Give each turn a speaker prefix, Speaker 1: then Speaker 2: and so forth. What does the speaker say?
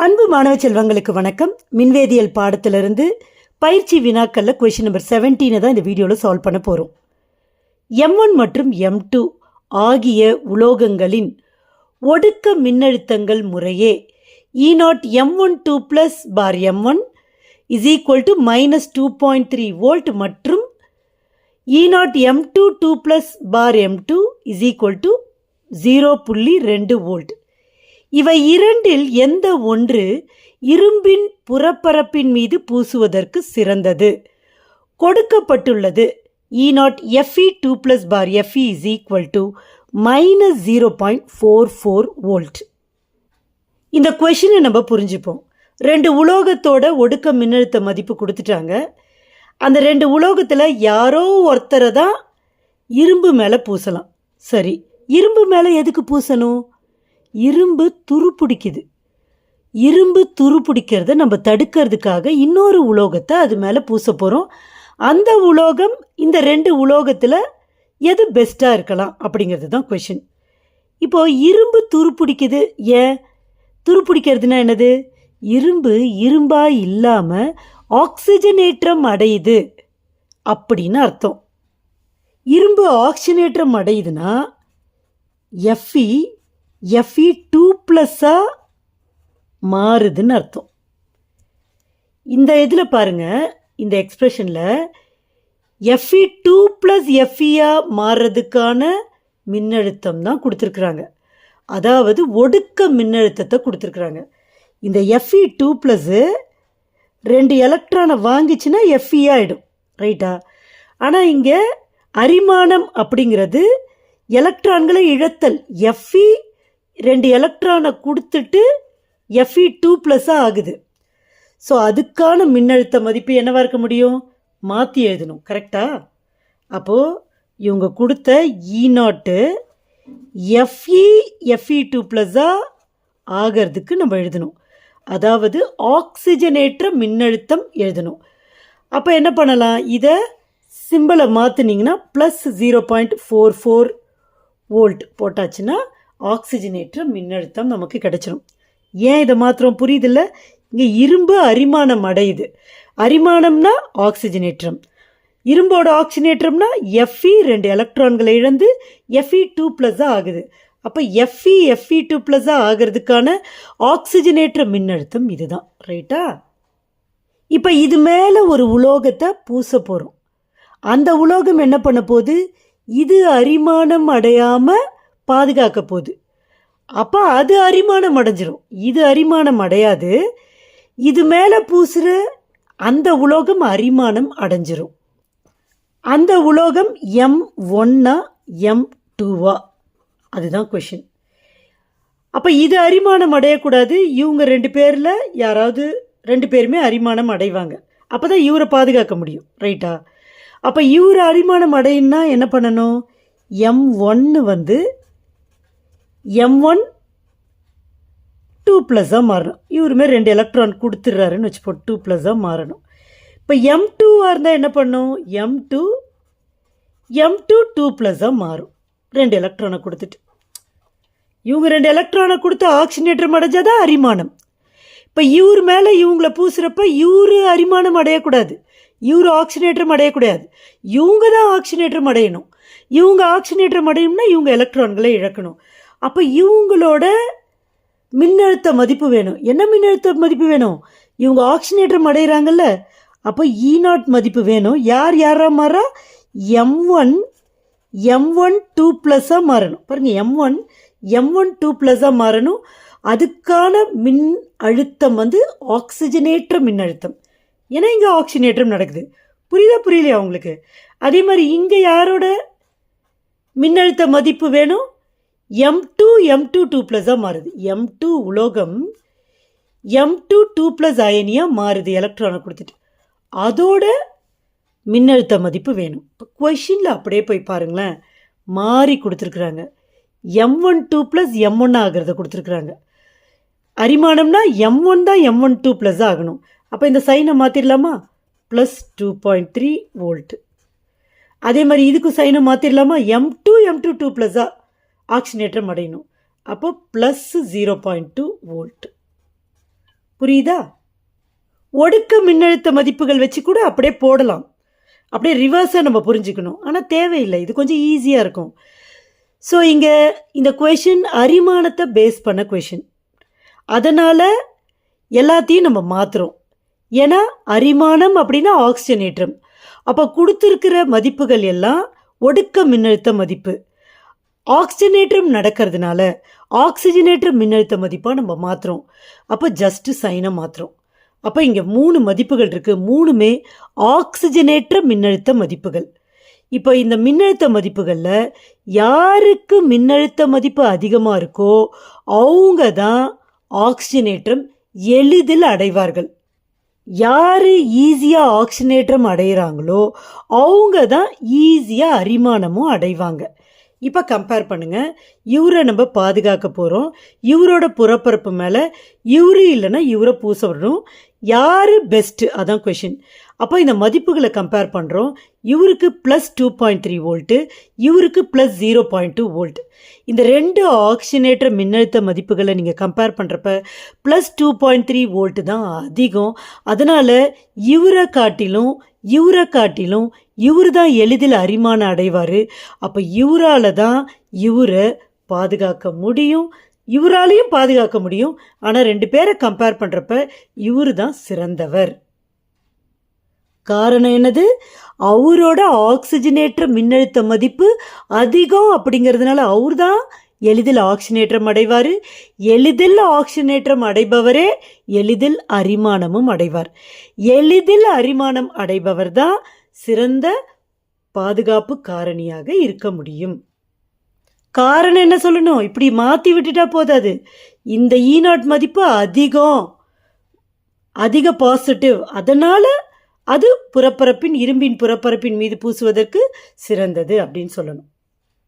Speaker 1: அன்பு மாணவ செல்வங்களுக்கு வணக்கம். மின்வேதியியல் பாடத்திலிருந்து பயிற்சி வினாக்களில் கொஷின் நம்பர் 17 தான் இந்த வீடியோவில் சால்வ் பண்ண போகிறோம். M1 மற்றும் M2 ஆகிய உலோகங்களின் ஒடுக்க மின்னழுத்தங்கள் முறையே E0 M12 + bar M1 is equal to -2.3 volt மற்றும் E0 M22 + bar M2 is equal to 0.2 volt. இவை இரண்டில் எந்த ஒன்று இரும்பின் புறப்பரப்பின் மீது பூசுவதற்கு சிறந்தது? கொடுக்கப்பட்டுள்ளது. E0 Fe2 + bar Fe is equal to -0.44 volt. இந்த கொஷினை நம்ம புரிஞ்சுப்போம். ரெண்டு உலோகத்தோட ஒடுக்க மின்னழுத்த மதிப்பு கொடுத்துட்டாங்க. அந்த ரெண்டு உலோகத்தில் யாரோ ஒருத்தரை தான் இரும்பு மேலே பூசலாம். சரி, இரும்பு மேலே எதுக்கு பூசணும்? இரும்பு துருப்பிடிக்குது. இரும்பு துருப்பிடிக்கிறத நம்ம தடுக்கிறதுக்காக இன்னொரு உலோகத்தை அது மேலே பூச போகிறோம். அந்த உலோகம் இந்த ரெண்டு உலோகத்தில் எது பெஸ்ட்டாக இருக்கலாம் அப்படிங்கிறது தான் கொஷின். இப்போது இரும்பு துருப்பிடிக்குது. ஏன் துருப்பிடிக்கிறதுனா என்னது? இரும்பு இரும்பாக இல்லாமல் ஆக்சிஜனேற்றம் அடையுது அப்படின்னு அர்த்தம். இரும்பு ஆக்சிஜனேற்றம் அடையுதுன்னா Fe2 + மாறுதுன்னு அர்த்தம். இந்த இதில் பாருங்கள், இந்த எக்ஸ்பிரஷனில் Fe2 + Fe மாறுறதுக்கான மின்னழுத்தம் தான் கொடுத்துருக்குறாங்க. அதாவது ஒடுக்க மின்னழுத்தத்தை கொடுத்துருக்குறாங்க. இந்த Fe2 + 2 எலக்ட்ரானை வாங்கிச்சுன்னா Fe ஆகிடும், ரைட்டா? ஆனால் இங்கே அரிமானம் அப்படிங்கிறது எலக்ட்ரான்களை இழத்தல். Fe 2 எலக்ட்ரானை கொடுத்துட்டு Fe2 + ஆகுது. ஸோ அதுக்கான மின்னழுத்த மதிப்பு என்னவாக இருக்க முடியும்? மாற்றி எழுதணும், கரெக்டா? அப்போது இவங்க கொடுத்த E0 Fe2 + ஆகிறதுக்கு நம்ம எழுதணும். அதாவது ஆக்சிஜனேற்ற மின்னழுத்தம் எழுதணும். அப்போ என்ன பண்ணலாம்? இதை சிம்பிளை மாற்றினீங்கன்னா +0.44 வோல்ட் போட்டாச்சுன்னா ஆக்சிஜனேற்ற மின்னழுத்தம் நமக்கு கிடைச்சிடும். ஏன் இதை மாத்திரம் புரியுதில்ல? இங்கே இரும்பு அரிமானம் அடையுது. அரிமானம்னா ஆக்சிஜனேற்றம். இரும்போட ஆக்சிஜனேற்றம்னா Fe 2 எலக்ட்ரான்களை இழந்து Fe2 + ஆகுது. அப்போ Fe2 + ஆகிறதுக்கான ஆக்சிஜனேற்ற மின்னழுத்தம் இதுதான், ரைட்டா? இப்போ இது மேலே ஒரு உலோகத்தை பூச போகிறோம். அந்த உலோகம் என்ன பண்ண போகுது? இது அரிமானம் அடையாமல் பாதுகாக்க போகுது. அப்போ அது அரிமானம் அடைஞ்சிரும். இது அரிமானம் அடையாது. இது மேலே பூசுகிற அந்த உலோகம் அரிமானம் அடைஞ்சிரும். அந்த உலோகம் M1 M2 அதுதான் கொஷின். அப்போ இது அரிமானம் அடையக்கூடாது. இவங்க 2 பேரில் யாராவது 2 பேருமே அரிமானம் அடைவாங்க. அப்போ தான் இவரை பாதுகாக்க முடியும், ரைட்டா? அப்போ இவர் அரிமானம் அடையினா என்ன பண்ணணும்? M1 M12 + மாறணும். இவருமே 2 எலக்ட்ரான் கொடுத்துட்றாருன்னு வச்சுப்போம், 2 + மாறணும். இப்போ M2 இருந்தால் என்ன பண்ணும்? M2 2 + மாறும். 2 எலக்ட்ரானை கொடுத்துட்டு இவங்க 2 எலக்ட்ரானை கொடுத்து ஆக்சிஜனேற்றம் அடைஞ்சாதான் அரிமானம். இப்போ இவர் மேலே இவங்கள பூசுகிறப்ப இவர் அரிமானம் அடையக்கூடாது, இவர் ஆக்சிஜனேற்றம் அடையக்கூடாது. இவங்க தான் ஆக்சிஜனேற்றம் அடையணும். இவங்க ஆக்சிஜனேற்றம் அடையணும்னா இவங்க எலக்ட்ரான்களை இழக்கணும். அப்போ இவங்களோட மின்னழுத்த மதிப்பு வேணும். என்ன மின்னழுத்த மதிப்பு வேணும்? இவங்க ஆக்சிஜனேற்றம் அடைகிறாங்கல்ல, அப்போ E0 மதிப்பு வேணும். யாரா மாறா? M1 M12 + மாறணும். பாருங்கள், M12 + மாறணும். அதுக்கான மின் அழுத்தம் ஆக்சிஜனேற்ற மின்னழுத்தம். ஏன்னா இங்கே ஆக்சிஜனேற்றம் நடக்குது. புரியலையா உங்களுக்கு? அதே மாதிரி இங்கே யாரோட மின்னழுத்த மதிப்பு வேணும்? M2 + மாறுது. M2 உலோகம் M2 2 + அயனியாக மாறுது எலக்ட்ரானை கொடுத்துட்டு. அதோட மின்னழுத்த மதிப்பு வேணும். இப்போ கொஷினில் அப்படியே போய் பாருங்களேன், மாறி கொடுத்துருக்குறாங்க. M12 + M1 ஆகிறத கொடுத்துருக்குறாங்க. அரிமானம்னா M1 தான் M12 + ஆகணும். அப்போ இந்த சைனை மாற்றிடலாமா? +2.3 வோல்ட். அதே மாதிரி இதுக்கும் சைனை மாற்றிடலாமா? M22 + ஆக்சிஜனேற்றம் அடையணும். அப்போ +0.2 வோல்ட். புரியுதா? ஒடுக்க மின்னழுத்த மதிப்புகள் வச்சு கூட அப்படியே போடலாம். அப்படியே ரிவர்ஸாக நம்ம புரிஞ்சுக்கணும். ஆனால் தேவையில்லை, இது கொஞ்சம் ஈஸியாக இருக்கும். ஸோ இங்கே இந்த கொஷின் அரிமானத்தை பேஸ் பண்ண கொஷின். அதனால் எல்லாத்தையும் நம்ம மாற்றுறோம். ஏன்னா அரிமானம் அப்படின்னா ஆக்சிஜனேற்றம். அப்போ கொடுத்துருக்கிற மதிப்புகள் எல்லாம் ஒடுக்க மின்னழுத்த மதிப்பு. ஆக்சிஜனேற்றம் நடக்கிறதுனால ஆக்சிஜனேற்ற மின்னழுத்த மதிப்பாக நம்ம மாற்றுறோம். அப்போ ஜஸ்ட்டு சைனை மாற்றுறோம். அப்போ இங்கே 3 மதிப்புகள் இருக்குது. 3மே ஆக்சிஜனேற்ற மின்னழுத்த மதிப்புகள். இப்போ இந்த மின்னழுத்த மதிப்புகளில் யாருக்கு மின்னழுத்த மதிப்பு அதிகமாக இருக்கோ அவங்க தான் ஆக்சிஜனேற்றம் எளிதில் அடைவார்கள். யார் ஈஸியாக ஆக்சிஜனேற்றம் அடைகிறாங்களோ அவங்க தான் ஈஸியாக அரிமானமும் அடைவாங்க. இப்போ கம்பேர் பண்ணுங்கள். இவரை நம்ம பாதுகாக்க போகிறோம். இவரோட புறப்பரப்பு மேலே இவரு இல்லைன்னா இவரை பூச விடணும். யார் பெஸ்ட்டு, அதான் கொஷின். அப்போ இந்த மதிப்புகளை கம்பேர் பண்ணுறோம். இவருக்கு +2.3 வோல்ட்டு, இவருக்கு +0.2 வோல்ட். இந்த 2 ஆக்சிஜனேற்ற மின்னழுத்த மதிப்புகளை நீங்கள் கம்பேர் பண்ணுறப்ப +2.3 வோல்ட்டு தான் அதிகம். அதனால் இவரை காட்டிலும் இவர் தான் எளிதில் அரிமானம் அடைவார். அப்போ இவரால் தான் இவரை பாதுகாக்க முடியும், இவராலையும் பாதுகாக்க முடியும். ஆனால் 2 பேரை கம்பேர் பண்ணுறப்ப இவர் தான் சிறந்தவர். காரணம் என்னது? அவரோட ஆக்சிஜனேற்ற மின்னழுத்த மதிப்பு அதிகம். அப்படிங்கிறதுனால அவர் தான் எளிதில் ஆக்சிஜனேற்றம் அடைவார். எளிதில் ஆக்சிஜனேற்றம் அடைபவரே எளிதில் அரிமானமும் அடைவார். எளிதில் அரிமானம் அடைபவர் தான் சிறந்த பாதுகாப்பு காரணியாக இருக்க முடியும். காரணம் என்ன சொல்லணும்? இப்படி மாற்றி விட்டுட்டா போதாது. இந்த E0 மதிப்பு அதிக பாசிட்டிவ், அதனால் அது இரும்பின் புறப்பரப்பின் மீது பூசுவதற்கு சிறந்தது அப்படின்னு சொல்லணும்.